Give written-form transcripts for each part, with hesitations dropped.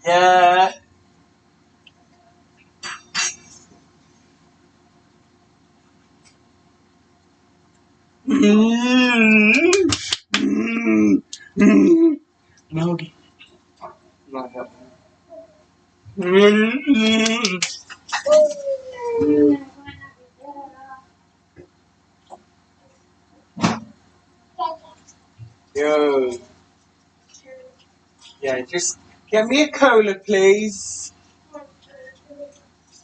Yeah. No. Yo. Yeah, just get me a cola, please.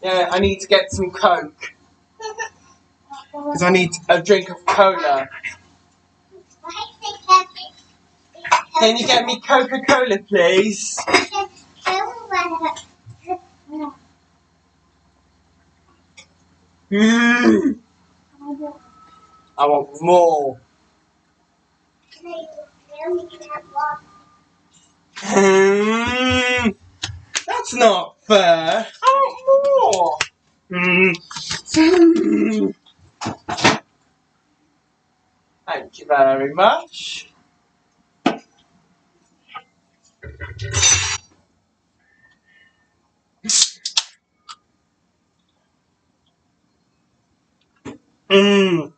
Yeah, I need to get some Coke. Because I need a drink of cola. Can you get me Coca-Cola, please? I want more. That's not fair. I want more. Thank you very much. Mm.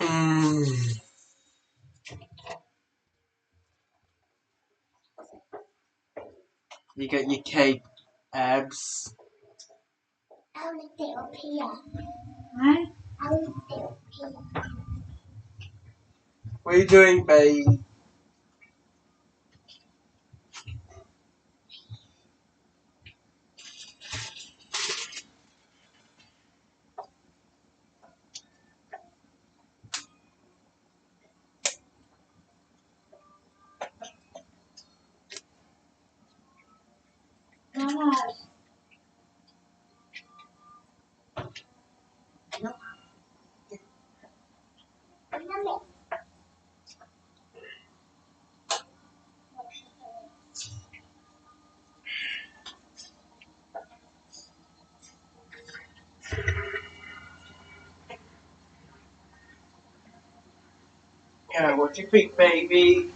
Mm. You get your cake, Abs. I'll lift it up here. Right? I'll lift it up here. What are you doing, babe? Yeah, what do you think, baby?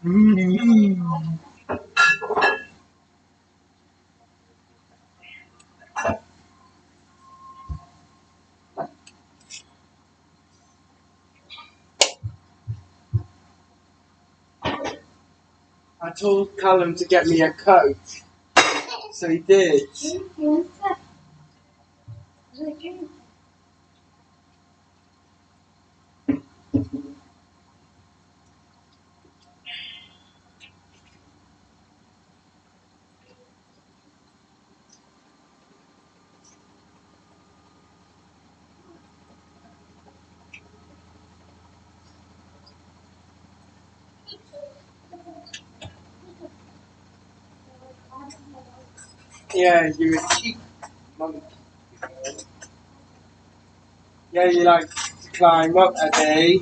Mm. I told Callum to get me a Coke, so he did. Yeah, you're a cheap monkey. Yeah, you like to climb up a day.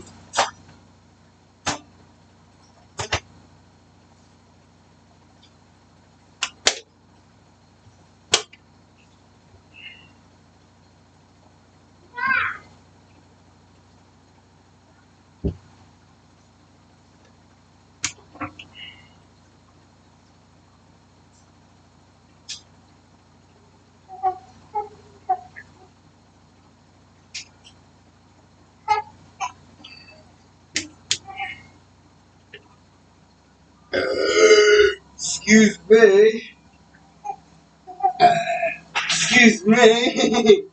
Excuse me. Excuse me.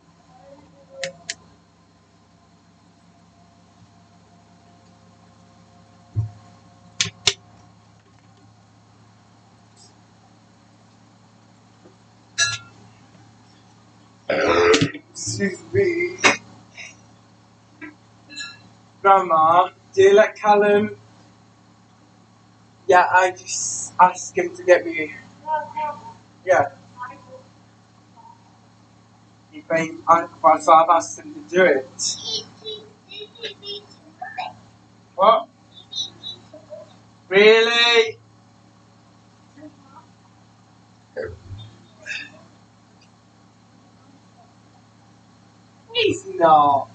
Excuse me. Grandma, do you let Callum Yeah, I just asked him to get me. Yeah, he paid. So I've asked him to do it. What? Really? He's not.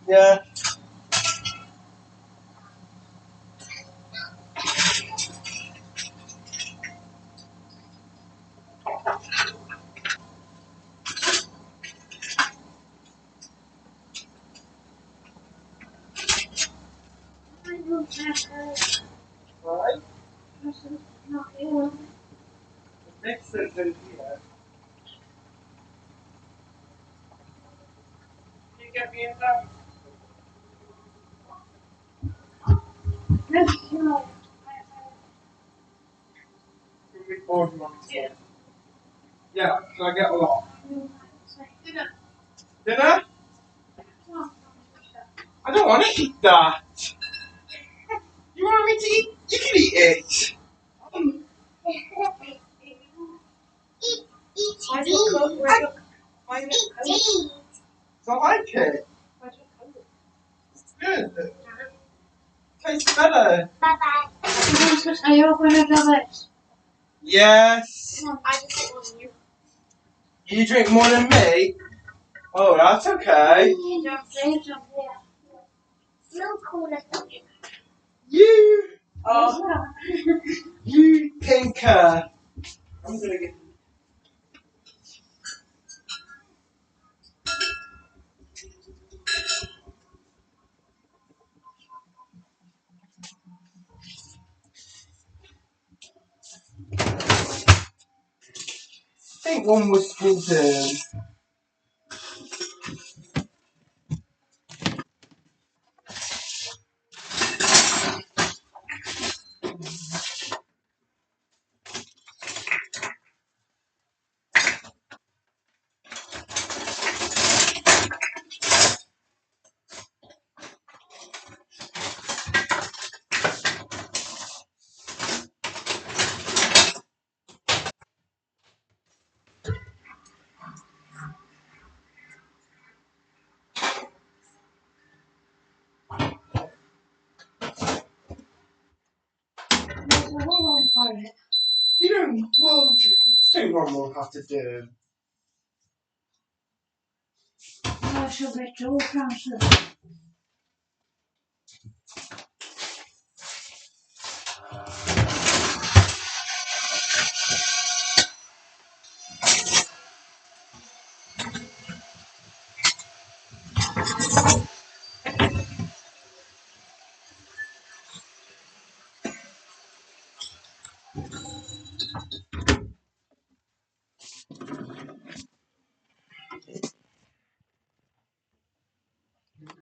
Yeah. Right. The mixer's in here. Can you get me in there? Big board you want me to? Yeah. Can I get a lot? Dinner? I don't want to eat that. You want me to eat? You can eat it. I like it. It's good. Tastes better. Are you open to do it? Yes. I just want you. You drink more than me? Oh, that's okay. No cooler. You are. You tinker. I'm gonna get. I think one was full turn. You don't. Well, think one will have to do. I shall be too francis.